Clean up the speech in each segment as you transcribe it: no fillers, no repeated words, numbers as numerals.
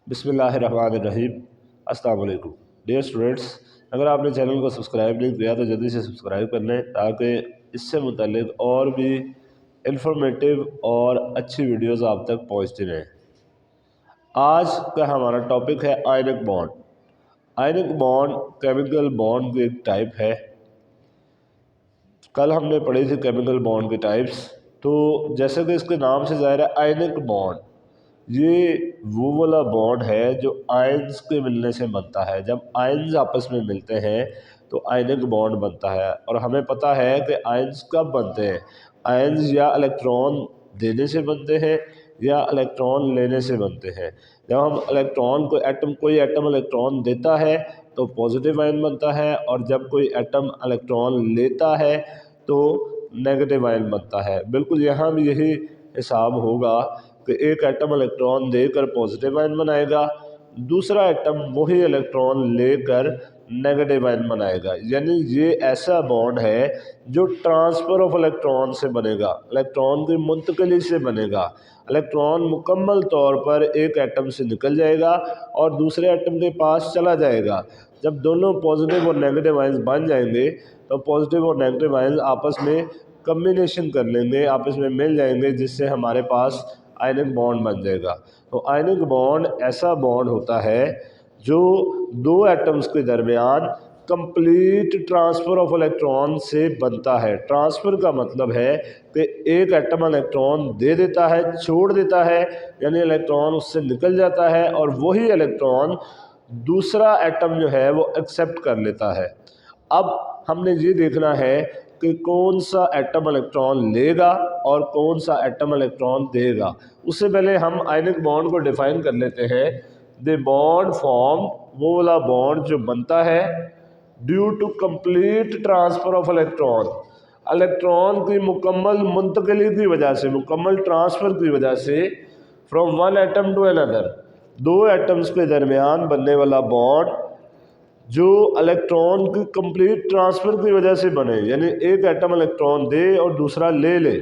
बिस्मिल्लाहिर्रहमानिर्रहीम। अस्सलाम वालेकुम डियर स्टूडेंट्स, अगर आपने चैनल को सब्सक्राइब नहीं किया तो जल्दी से सब्सक्राइब कर लें ताकि इससे मुतालिक और भी इंफॉर्मेटिव और अच्छी वीडियोस आप तक पहुंचती रहें। आज का हमारा टॉपिक है ionic bond. Ionic bond chemical bond की एक टाइप है। कल हमने पढ़ी थी केमिकल बॉन्ड के टाइप्स। तो जैसे कि इसके नाम से ज़ाहिर है आयनिक बॉन्ड, ये वो वाला बॉन्ड है जो आयंस के मिलने से बनता है। जब आयंस आपस में मिलते हैं तो आयनिक बॉन्ड बनता है। और हमें पता है कि आयंस कब बनते हैं। आयंस या इलेक्ट्रॉन देने से बनते हैं या इलेक्ट्रॉन लेने से बनते हैं। जब हम इलेक्ट्रॉन को कोई एटम इलेक्ट्रॉन देता है तो पॉजिटिव आयन बनता है, और जब कोई एटम इलेक्ट्रॉन लेता है तो नेगेटिव आयन बनता है। बिल्कुल यहाँ भी यही हिसाब होगा कि एक एटम इलेक्ट्रॉन देकर पॉजिटिव आयन बनाएगा, दूसरा एटम वही इलेक्ट्रॉन लेकर नेगेटिव आयन बनाएगा। यानी ये ऐसा बॉन्ड है जो ट्रांसफ़र ऑफ इलेक्ट्रॉन से बनेगा, इलेक्ट्रॉन की मुंतकिली से बनेगा। इलेक्ट्रॉन मुकम्मल तौर पर एक एटम से निकल जाएगा और दूसरे एटम के पास चला जाएगा। जब दोनों पॉजिटिव और नेगेटिव आयंस बन जाएंगे तो पॉजिटिव और नेगेटिव आयंस आपस में कम्बिनेशन कर लेंगे, आपस में मिल जाएंगे, जिससे हमारे पास आयनिक बॉन्ड बन जाएगा। तो आयनिक बॉन्ड ऐसा बॉन्ड होता है जो दो एटम्स के दरमियान कंप्लीट ट्रांसफ़र ऑफ इलेक्ट्रॉन से बनता है। ट्रांसफ़र का मतलब है कि एक एटम इलेक्ट्रॉन दे देता है, छोड़ देता है, यानी इलेक्ट्रॉन उससे निकल जाता है और वही इलेक्ट्रॉन दूसरा एटम जो है वो एक्सेप्ट कर लेता है। अब हमने ये देखना है कि कौन सा एटम इलेक्ट्रॉन लेगा और कौन सा एटम इलेक्ट्रॉन देगा। उससे पहले हम आयनिक बॉन्ड को डिफाइन कर लेते हैं। द बॉन्ड फॉर्म, वो वाला बॉन्ड जो बनता है due to complete transfer of electron, electron की मुकम्मल मुंतकिली की वजह से, मुकम्मल ट्रांसफ़र की वजह से, from one atom to another, दो एटम्स के दरमियान बनने वाला बॉन्ड जो इलेक्ट्रॉन की कंप्लीट ट्रांसफ़र की वजह से बने। यानी एक एटम इलेक्ट्रॉन दे और दूसरा ले ले,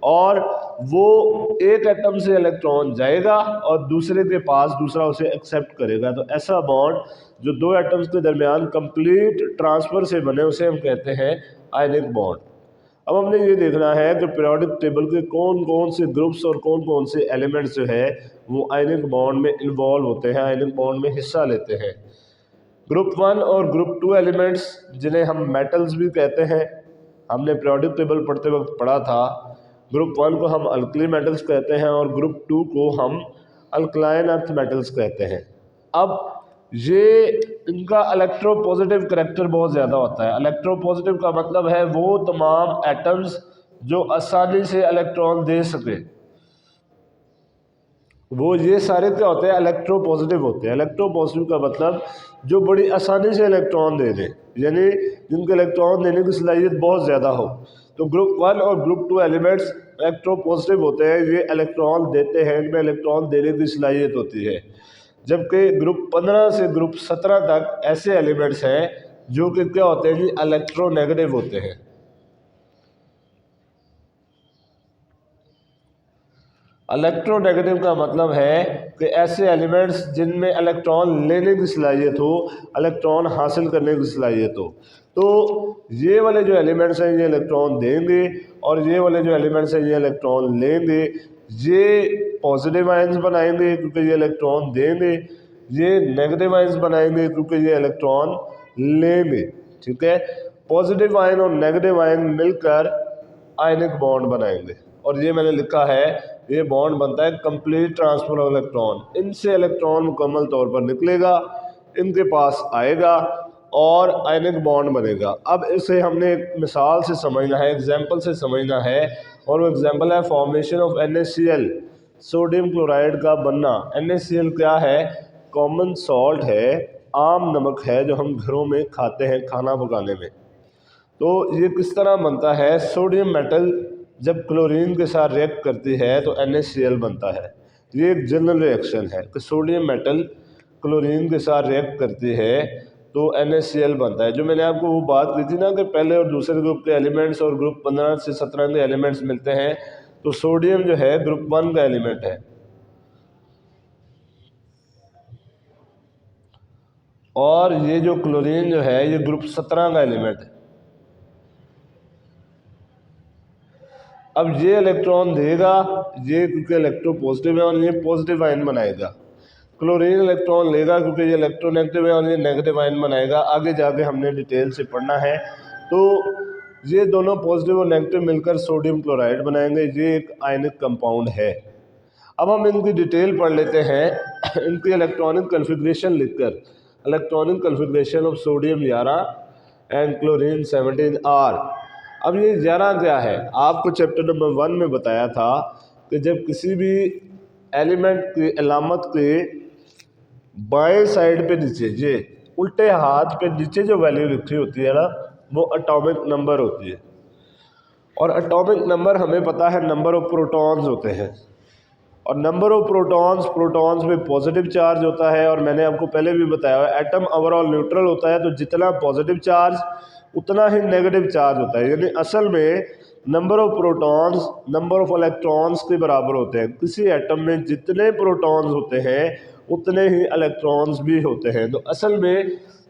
और वो एक एटम से इलेक्ट्रॉन जाएगा और दूसरे के पास दूसरा उसे एक्सेप्ट करेगा। तो ऐसा बॉन्ड जो दो एटम्स के दरमियान कंप्लीट ट्रांसफ़र से बने उसे हम कहते हैं आयनिक बॉन्ड। अब हमने ये देखना है कि पीरियोडिक टेबल के कौन कौन से ग्रुप्स और कौन कौन से एलिमेंट्स जो है वो आयनिक बॉन्ड में इन्वॉल्व होते हैं, आयनिक बॉन्ड में हिस्सा लेते हैं। ग्रुप 1 और ग्रुप 2 एलिमेंट्स, जिन्हें हम मेटल्स भी कहते हैं, हमने पीरियोडिक टेबल पढ़ते वक्त पढ़ा था। ग्रुप 1 को हम अल्कली मेटल्स कहते हैं और ग्रुप 2 को हम अल्कलाइन अर्थ मेटल्स कहते हैं। अब ये इनका इलेक्ट्रो पॉजिटिव करेक्टर बहुत ज़्यादा होता है। इलेक्ट्रो पॉजिटिव का मतलब है वो तमाम एटम्स जो आसानी से इलेक्ट्रॉन दे सके, वो ये सारे क्या होते हैं, इलेक्ट्रो पॉजिटिव होते हैं। इलेक्ट्रो पॉजिटिव का मतलब जो बड़ी आसानी से इलेक्ट्रॉन दे दें, यानी जिनके इलेक्ट्रॉन देने की सलाहियत बहुत ज़्यादा हो। तो ग्रुप 1 और ग्रुप 2 एलिमेंट्स इलेक्ट्रो पॉजिटिव होते हैं, ये इलेक्ट्रॉन देते हैं, इनमें इलेक्ट्रॉन देने की सलाहियत होती है। जबकि ग्रुप 15 से ग्रुप 17 तक ऐसे एलिमेंट्स हैं जो कि क्या होते हैं जी, इलेक्ट्रो नेगेटिव होते हैं। इलेक्ट्रोनेगेटिव का मतलब है कि ऐसे एलिमेंट्स जिनमें इलेक्ट्रॉन लेने की सलाहियत हो, इलेक्ट्रॉन हासिल करने की सलाहियत हो। तो ये वाले जो एलिमेंट्स हैं ये इलेक्ट्रॉन देंगे, और ये वाले जो एलिमेंट्स हैं ये इलेक्ट्रॉन लेंगे। ये पॉजिटिव आयंस बनाएंगे क्योंकि ये इलेक्ट्रॉन देंगे, ये नेगेटिव आयंस बनाएंगे क्योंकि ये इलेक्ट्रॉन लेंगे। ठीक है, पॉजिटिव आयन और नेगेटिव आयन मिलकर आयनिक बॉन्ड बनाएंगे, और ये मैंने लिखा है, ये बॉन्ड बनता है कंप्लीट ट्रांसफर ऑफ इलेक्ट्रॉन। इनसे इलेक्ट्रॉन मुकम्मल तौर पर निकलेगा, इनके पास आएगा और आयनिक बॉन्ड बनेगा। अब इसे हमने एक मिसाल से समझना है, एग्जाम्पल से समझना है, और वो एग्जाम्पल है formation of NaCl, sodium chloride का बनना। NaCl क्या है, कॉमन सॉल्ट है, आम नमक है जो हम घरों में खाते हैं खाना पकाने में। तो ये किस तरह बनता है, सोडियम मेटल जब क्लोरीन के साथ रिएक्ट करती है तो NaCl बनता है। ये एक जनरल रिएक्शन है कि सोडियम मेटल क्लोरीन के साथ रिएक्ट करती है तो NaCl बनता है। जो मैंने आपको वो बात की थी ना कि पहले और दूसरे ग्रुप के एलिमेंट्स और ग्रुप 15 से 17 के एलिमेंट्स मिलते हैं, तो सोडियम जो है ग्रुप 1 का एलिमेंट है। और ये जो क्लोरीन जो है ये ग्रुप 17 का एलिमेंट है। अब ये इलेक्ट्रॉन देगा, ये क्योंकि इलेक्ट्रोपॉजिटिव है और ये पॉजिटिव आयन बनाएगा। क्लोरीन इलेक्ट्रॉन लेगा क्योंकि ये इलेक्ट्रोनेगेटिव है और ये नेगेटिव आयन बनाएगा। आगे जाके हमने डिटेल से पढ़ना है। तो ये दोनों पॉजिटिव और नेगेटिव मिलकर सोडियम क्लोराइड बनाएंगे। ये एक आयनिक कंपाउंड है। अब हम इनकी डिटेल पढ़ लेते हैं। इनकी इलेक्ट्रॉनिक कन्फिग्रेशन लिखकर, electronic configuration of sodium 11 and chlorine 17 are. अब ये 11 क्या है? आपको चैप्टर नंबर 1 में बताया था कि जब किसी भी एलिमेंट की अलामत के बाएं साइड पे नीचे, ये उल्टे हाथ पे नीचे जो वैल्यू लिखी होती है ना, वो एटॉमिक नंबर होती है। और एटॉमिक नंबर हमें पता है नंबर ऑफ प्रोटॉन्स होते हैं। और नंबर ऑफ प्रोटॉन्स में पॉजिटिव चार्ज होता है। और मैंने आपको पहले भी बताया एटम ओवरऑल न्यूट्रल होता है, तो जितना पॉजिटिव चार्ज उतना ही नेगेटिव चार्ज होता है। यानी असल में number of protons number of electrons के बराबर होते हैं। किसी एटम में जितने प्रोटॉन्स होते हैं उतने ही इलेक्ट्रॉन्स भी होते हैं। तो असल में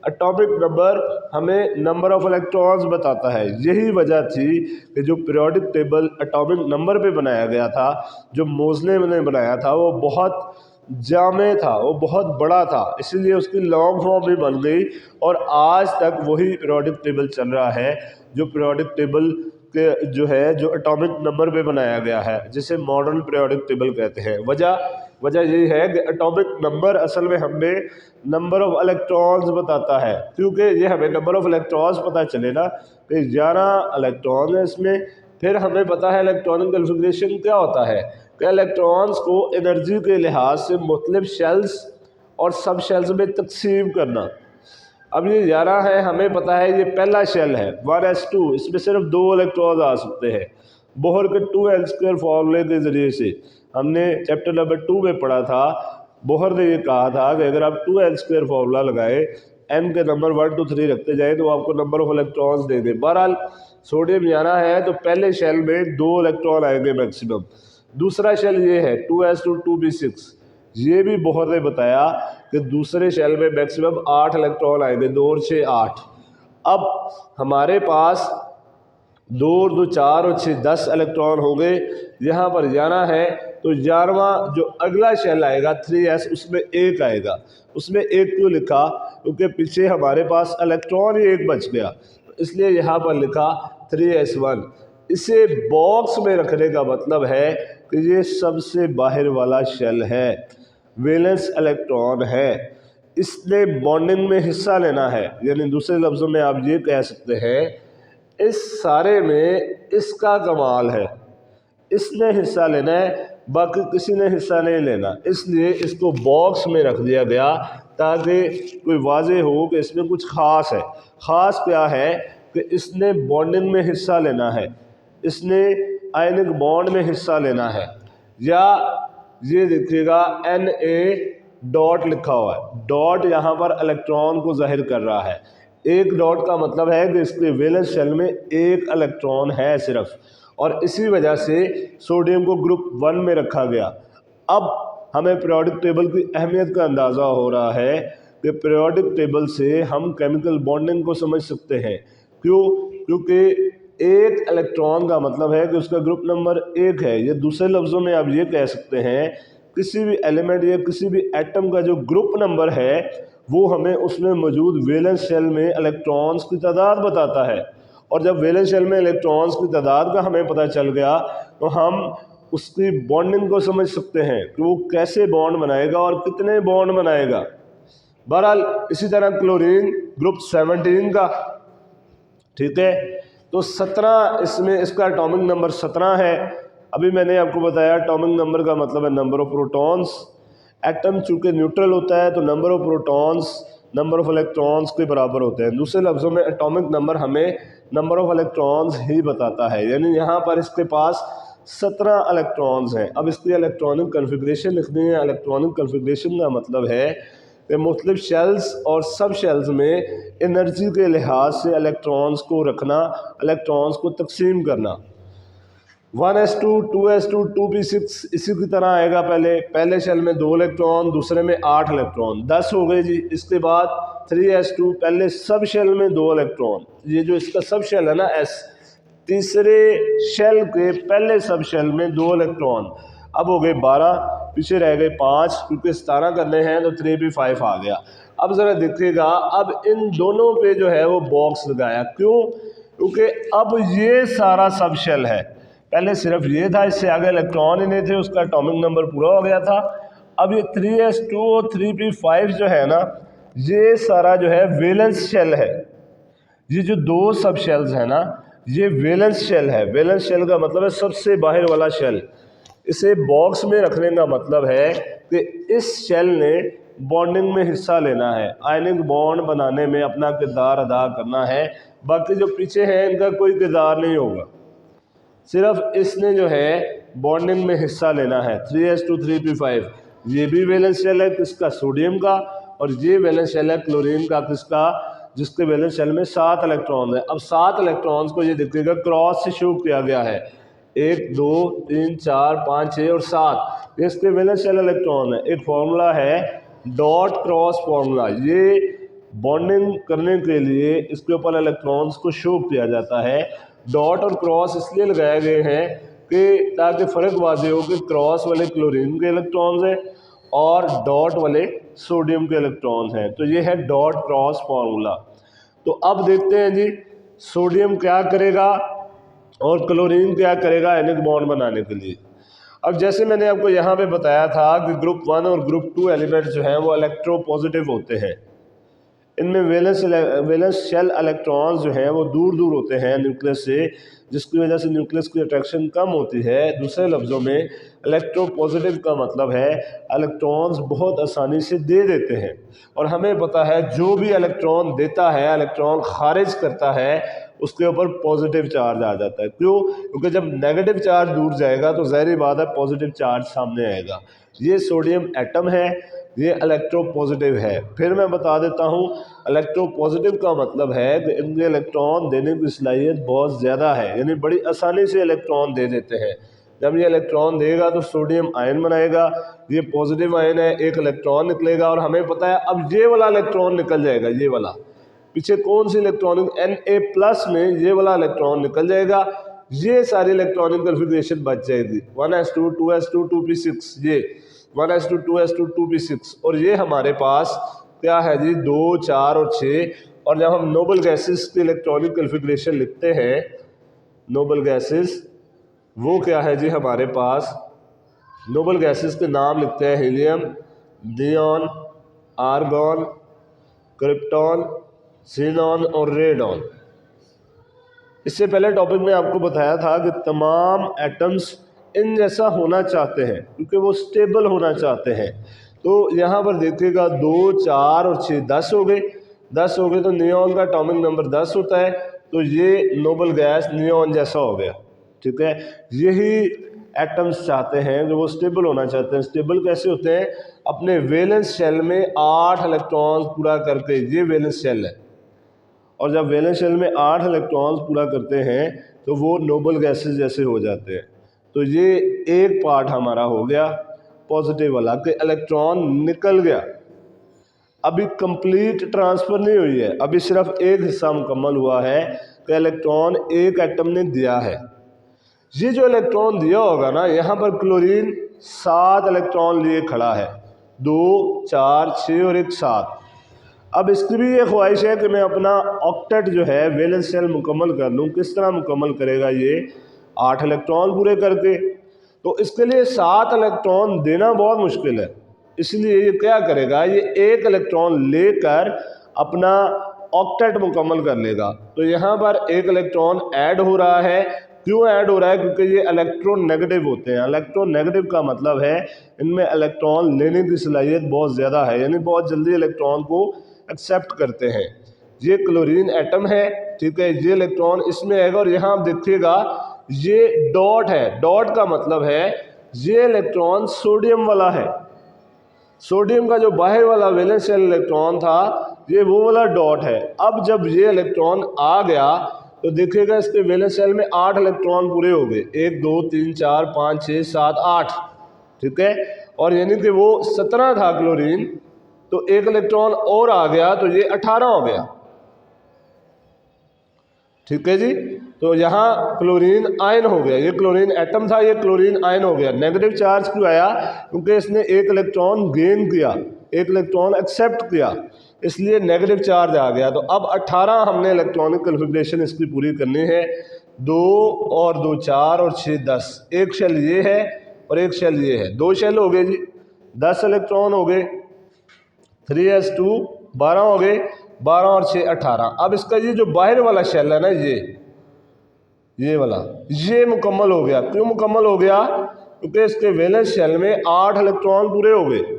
एटॉमिक नंबर हमें नंबर ऑफ इलेक्ट्रॉन्स बताता है। यही वजह थी कि जो पीरियोडिक टेबल एटॉमिक नंबर पे बनाया गया था, जो मोज़ले ने बनाया था, वो बहुत जामे था, वो बहुत बड़ा था, इसीलिए उसकी लॉन्ग फॉर्म भी बन गई। और आज तक वही पीरियोडिक टेबल चल रहा है, जो पीरियोडिक टेबल के जो है जो एटॉमिक नंबर पे बनाया गया है, जिसे मॉडर्न पीरियोडिक टेबल कहते हैं। वजह यही है कि एटॉमिक नंबर असल में हमें नंबर ऑफ इलेक्ट्रॉन्स बताता है। क्योंकि ये हमें नंबर ऑफ इलेक्ट्रॉन्स पता चले ना कि 11 इलेक्ट्रॉन है इसमें, फिर हमें पता है इलेक्ट्रॉनिक कन्फिग्रेशन क्या होता है कि इलेक्ट्रॉन्स को एनर्जी के लिहाज से मुख्तलिफ शेल्स और सब शेल्स में तकसीम करना। अब ये 11 है, हमें पता है ये पहला शेल है 1s2, इसमें सिर्फ 2 इलेक्ट्रॉन आ सकते हैं। बोहर के 2n² फॉर्मूले के ज़रिए से हमने चैप्टर नंबर 2 में पढ़ा था। बोहर ने ये कहा था कि अगर आप 2n² फॉर्मूला लगाए, n के नंबर 1 2 3 रखते जाए तो आपको नंबर ऑफ इलेक्ट्रॉन्स दे दे। बहरहाल सोडियम 11 है तो पहले शेल में 2 इलेक्ट्रॉन आएंगे मैक्सिमम। दूसरा शेल ये है 2s2 2p6। ये भी बोहर ने बताया कि दूसरे शेल में मैक्सिमम 8 इलेक्ट्रॉन आएंगे, 2 और 6 8। अब हमारे पास 2 और 2 4 और 6 10 इलेक्ट्रॉन हो गए। यहाँ पर 11 है तो 11वां जो अगला शेल आएगा 3s, उसमें 1 आएगा। उसमें 1 क्यों लिखा? क्योंकि पीछे हमारे पास इलेक्ट्रॉन ही 1 बच गया, इसलिए यहाँ पर लिखा 3s1। इसे बॉक्स में रखने का मतलब है कि ये सबसे बाहर वाला शेल है, वैलेंस इलेक्ट्रॉन है, इसने बॉन्डिंग में हिस्सा लेना है। यानी दूसरे लफ्ज़ों में आप ये कह सकते हैं इस सारे में इसका कमाल है, इसने हिस्सा लेना है, बाकी किसी ने हिस्सा नहीं लेना। इसलिए इसको बॉक्स में रख दिया गया ताकि कोई वाज़े हो कि इसमें कुछ ख़ास है। ख़ास क्या है कि इसने बॉन्डिंग में हिस्सा लेना है, इसने आयनिक बॉन्ड में हिस्सा लेना है। या ये देखिएगा Na डॉट लिखा हुआ है, डॉट यहाँ पर इलेक्ट्रॉन को जाहिर कर रहा है। एक डॉट का मतलब है कि इसके वैलेंस शेल में 1 इलेक्ट्रॉन है सिर्फ, और इसी वजह से सोडियम को ग्रुप 1 में रखा गया। अब हमें पीरियोडिक टेबल की अहमियत का अंदाज़ा हो रहा है कि पीरियोडिक टेबल से हम केमिकल बॉन्डिंग को समझ सकते हैं। क्यों? क्योंकि 1 इलेक्ट्रॉन का मतलब है कि उसका ग्रुप नंबर 1 है। ये दूसरे लफ्ज़ों में आप ये कह सकते हैं किसी भी एलिमेंट या किसी भी एटम का जो ग्रुप नंबर है वो हमें उसमें मौजूद वैलेंस शेल में इलेक्ट्रॉन्स की तादाद बताता है। और जब वैलेंस शेल में इलेक्ट्रॉन्स की तादाद का हमें पता चल गया तो हम उसकी बॉन्डिंग को समझ सकते हैं कि वो कैसे बॉन्ड बनाएगा और कितने बॉन्ड बनाएगा। बहरहाल इसी तरह क्लोरीन ग्रुप 17 का, ठीक है, तो 17 इसमें इसका एटॉमिक नंबर 17 है। अभी मैंने आपको बताया एटॉमिक नंबर का मतलब है नंबर ऑफ प्रोटॉन्स। एटम चूँकि न्यूट्रल होता है तो number of protons number of electrons के बराबर होते हैं। दूसरे लफ्ज़ों में एटॉमिक नंबर हमें नंबर ऑफ इलेक्ट्रॉन्स ही बताता है। यानी यहाँ पर इसके पास 17 इलेक्ट्रॉन्स हैं। अब इसकी इलेक्ट्रॉनिक कन्फिग्रेशन लिखनी है। इलेक्ट्रॉनिक कन्फिग्रेशन का मतलब है कि मुख्तलिफ शेल्स और सब शेल्स में एनर्जी के लिहाज से इलेक्ट्रॉन्स को रखना, इलेक्ट्रॉन्स को तकसीम करना। 1s2 2s2 2p6 इसी की तरह आएगा। पहले शेल में 2 इलेक्ट्रॉन, दूसरे में 8 इलेक्ट्रॉन, 10 हो गए जी। इसके बाद 3s2 पहले सब शेल में 2 इलेक्ट्रॉन, ये जो इसका सब शेल है ना s, तीसरे शेल के पहले सब शेल में 2 इलेक्ट्रॉन, अब हो गए 12, पीछे रह गए 5, क्योंकि 17 करने हैं तो 3p5 आ गया। अब ज़रा देखिएगा, अब इन दोनों पे जो है वो बॉक्स लगाया, क्यों? क्योंकि अब ये सारा सब शेल है, पहले सिर्फ ये था, इससे आगे इलेक्ट्रॉन ही नहीं थे, उसका एटॉमिक नंबर पूरा हो गया था। अब ये 3s2 और 3p5 जो है ना, ये सारा जो है वैलेंस शेल है। ये जो 2 सब शेल्स है ना, ये वैलेंस शेल है। वैलेंस शेल का मतलब है सबसे बाहर वाला शेल। इसे बॉक्स में रखने का मतलब है कि इस शेल ने बॉन्डिंग में हिस्सा लेना है, आयनिक बॉन्ड बनाने में अपना किरदार अदा करना है। बाकी जो पीछे हैं इनका कोई किरदार नहीं होगा, सिर्फ इसने जो है बॉन्डिंग में हिस्सा लेना है। 3s2 3p5 ये भी वैलेंस शेल है किसका? सोडियम का। और ये वैलेंस शेल है क्लोरीन का, किसका? जिसके वैलेंस शेल में 7 इलेक्ट्रॉन है। अब 7 इलेक्ट्रॉन्स को ये देखिएगा क्रॉस से शो किया गया है, 1 2 3 4 5 6 और 7, इसके वैलेंस शेल इलेक्ट्रॉन है। एक फॉर्मूला है डॉट क्रॉस फॉर्मूला, ये बॉन्डिंग करने के लिए इसके ऊपर इलेक्ट्रॉन्स को शो किया जाता है। डॉट और क्रॉस इसलिए लगाए गए हैं कि ताकि फ़र्क वाज़ेह हो कि क्रॉस वाले क्लोरीन के इलेक्ट्रॉन्स हैं और डॉट वाले सोडियम के इलेक्ट्रॉन्स हैं। तो ये है डॉट क्रॉस फार्मूला। तो अब देखते हैं जी, सोडियम क्या करेगा और क्लोरीन क्या करेगा आयनिक बॉन्ड बनाने के लिए। अब जैसे मैंने आपको यहाँ पे बताया था कि ग्रुप 1 और ग्रुप 2 एलिमेंट्स जो हैं वो इलेक्ट्रोपॉजिटिव होते हैं। इनमें वैलेंस शेल इलेक्ट्रॉन्स जो हैं वो दूर दूर होते हैं न्यूक्लियस से, जिसकी वजह से न्यूक्लियस की अट्रैक्शन कम होती है। दूसरे लफ्ज़ों में इलेक्ट्रोपॉजिटिव का मतलब है इलेक्ट्रॉन्स बहुत आसानी से दे देते हैं। और हमें पता है जो भी इलेक्ट्रॉन देता है, इलेक्ट्रॉन खारिज करता है, उसके ऊपर पॉजिटिव चार्ज आ जाता है। क्यों? क्योंकि जब नेगेटिव चार्ज दूर जाएगा तो ज़ाहिर बात है पॉजिटिव चार्ज सामने आएगा। ये सोडियम एटम है, ये इलेक्ट्रोपॉजिटिव है। फिर मैं बता देता हूँ, इलेक्ट्रोपॉजिटिव का मतलब है कि इनके इलेक्ट्रॉन देने की सलाहियत बहुत ज़्यादा है, यानी बड़ी आसानी से इलेक्ट्रॉन दे देते हैं। जब ये इलेक्ट्रॉन देगा तो सोडियम आयन बनाएगा, ये पॉजिटिव आयन है, एक इलेक्ट्रॉन निकलेगा और हमें पता है अब ये वाला इलेक्ट्रॉन निकल जाएगा, ये वाला पीछे कौन सी इलेक्ट्रॉनिक Na+ में ये वाला इलेक्ट्रॉन निकल जाएगा, ये सारी इलेक्ट्रॉनिक कन्फिग्रेशन बच जाएगी। 1s2 2s2 2p6, ये 1s2 2s2 2p6, और ये हमारे पास क्या है जी 2 4 और 6। और जब हम नोबल गैसेस की इलेक्ट्रॉनिक कन्फिग्रेशन लिखते हैं, नोबल गैसेस वो क्या है जी, हमारे पास नोबल गैसेस के नाम लिखते हैं हीलियम, नियॉन, आर्गॉन, क्रिप्टॉन, सीनॉन और रेडॉन। इससे पहले टॉपिक में आपको बताया था कि तमाम एटम्स इन जैसा होना चाहते हैं क्योंकि वो स्टेबल होना चाहते हैं। तो यहाँ पर देखिएगा 2 4 और 6 10 हो गए, 10 हो गए तो नियॉन का एटॉमिक नंबर 10 होता है, तो ये नोबल गैस नियॉन जैसा हो गया। ठीक है, यही एटम्स चाहते हैं जो वो स्टेबल होना चाहते हैं। स्टेबल कैसे होते हैं? अपने वैलेंस शेल में 8 इलेक्ट्रॉन्स पूरा करके, ये वैलेंस शेल है, और जब वैलेंस शेल में 8 इलेक्ट्रॉन्स पूरा करते हैं तो वो नोबल गैसेस जैसे हो जाते हैं। तो ये एक पार्ट हमारा हो गया पॉजिटिव वाला कि इलेक्ट्रॉन निकल गया। अभी कंप्लीट ट्रांसफ़र नहीं हुई है, अभी सिर्फ एक हिस्सा मुकम्मल हुआ है कि इलेक्ट्रॉन एक एटम ने दिया है। ये जो इलेक्ट्रॉन दिया होगा ना, यहाँ पर क्लोरीन 7 इलेक्ट्रॉन लिए खड़ा है, 2 4 6 और 1 7। अब इसकी भी ये ख्वाहिश है कि मैं अपना ऑक्टेट जो है वैलेंस शेल मुकम्मल कर लूँ। किस तरह मुकम्मल करेगा? ये 8 इलेक्ट्रॉन पूरे करके। तो इसके लिए 7 इलेक्ट्रॉन देना बहुत मुश्किल है, इसलिए ये क्या करेगा, ये 1 इलेक्ट्रॉन लेकर अपना ऑक्टेट मुकम्मल कर लेगा। तो यहाँ पर 1 इलेक्ट्रॉन ऐड हो रहा है। क्यों ऐड हो रहा है? क्योंकि ये इलेक्ट्रोनेगेटिव होते हैं। इलेक्ट्रोनेगेटिव का मतलब है इनमें इलेक्ट्रॉन लेने की सलाहियत बहुत ज़्यादा है, यानी बहुत जल्दी इलेक्ट्रॉन को एक्सेप्ट करते हैं। ये क्लोरीन एटम है, ठीक है, ये इलेक्ट्रॉन इसमें आएगा और यहाँ आप देखिएगा ये डॉट है। डॉट का मतलब है ये इलेक्ट्रॉन सोडियम वाला है। सोडियम का जो बाहर वाला वैलेंस शेल इलेक्ट्रॉन था, ये वो वाला डॉट है। अब जब ये इलेक्ट्रॉन आ गया तो देखिएगा इसके वैलेंस शेल में 8 इलेक्ट्रॉन पूरे हो गए, 1 2 3 4 5 6 7 8, ठीक है। और यानी कि वो 17 था क्लोरीन, तो एक इलेक्ट्रॉन और आ गया तो ये 18 हो गया। ठीक है जी। तो यहाँ क्लोरीन आयन हो गया, ये क्लोरीन एटम था, ये क्लोरीन आयन हो गया। नेगेटिव चार्ज क्यों आया? क्योंकि इसने एक इलेक्ट्रॉन गेन किया, एक इलेक्ट्रॉन एक्सेप्ट किया, इसलिए नेगेटिव चार्ज आ गया। तो अब 18 हमने इलेक्ट्रॉनिक कन्फिग्रेशन इसकी पूरी करनी है। 2 और 2 4 और 6 10, एक शेल ये है और एक शेल ये है, 2 शेल हो गए जी, 10 इलेक्ट्रॉन हो गए। 3s2 12 हो गए, 12 और 6 18। अब इसका ये जो बाहर वाला शेल है ना, ये वाला, ये मुकम्मल हो गया। क्यों मुकम्मल हो गया? क्योंकि इसके वैलेंस शेल में 8 इलेक्ट्रॉन पूरे हो गए।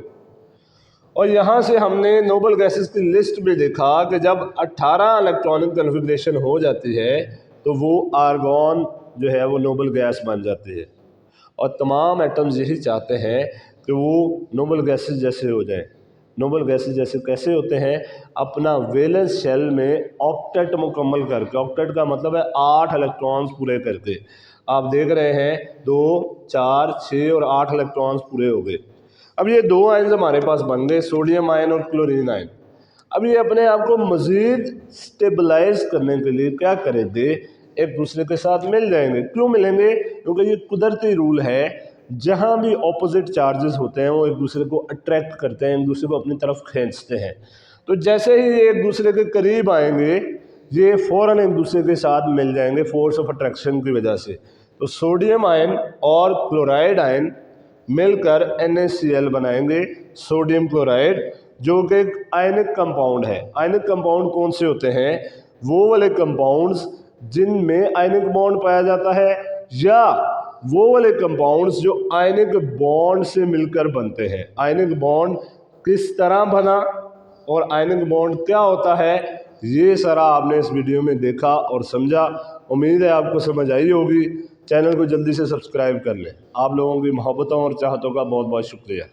और यहाँ से हमने नोबल गैसेस की लिस्ट में देखा कि जब 18 इलेक्ट्रॉनिक कन्फिग्रेशन हो जाती है तो वो आर्गॉन जो है वो नोबल गैस बन जाती है। और तमाम एटम्स यही चाहते हैं कि वो नोबल गैसेस जैसे हो जाए। नोबल गैसेस जैसे कैसे होते हैं? अपना वैलेंस शेल में ऑक्टेट मुकम्मल करके, ऑक्टेट का मतलब है 8 इलेक्ट्रॉन्स पूरे करके। आप देख रहे हैं 2 4 6 और 8 इलेक्ट्रॉन्स पूरे हो गए। अब ये 2 आयन्स हमारे पास बन गए, सोडियम आयन और क्लोरीन आयन। अब ये अपने आप को मज़ीद स्टेबलाइज करने के लिए क्या करेंगे? एक दूसरे के साथ मिल जाएंगे। क्यों मिलेंगे? क्योंकि ये कुदरती रूल है, जहाँ भी ऑपोजिट चार्जेस होते हैं वो एक दूसरे को अट्रैक्ट करते हैं, एक दूसरे को अपनी तरफ खींचते हैं। तो जैसे ही ये एक दूसरे के करीब आएंगे ये फ़ौरन एक दूसरे के साथ मिल जाएंगे फोर्स ऑफ अट्रैक्शन की वजह से। तो सोडियम आयन और क्लोराइड आयन मिलकर NaCl बनाएंगे, सोडियम क्लोराइड, जो कि एक आयनिक कंपाउंड है। आयनिक कंपाउंड कौन से होते हैं? वो वाले कंपाउंड्स जिनमें आयनिक बॉन्ड पाया जाता है, या वो वाले कंपाउंड्स जो आयनिक बॉन्ड से मिलकर बनते हैं। आयनिक बॉन्ड किस तरह बना और आयनिक बॉन्ड क्या होता है, ये सारा आपने इस वीडियो में देखा और समझा। उम्मीद है आपको समझ आई होगी। चैनल को जल्दी से सब्सक्राइब कर लें। आप लोगों की मोहब्बतों और चाहतों का बहुत बहुत शुक्रिया।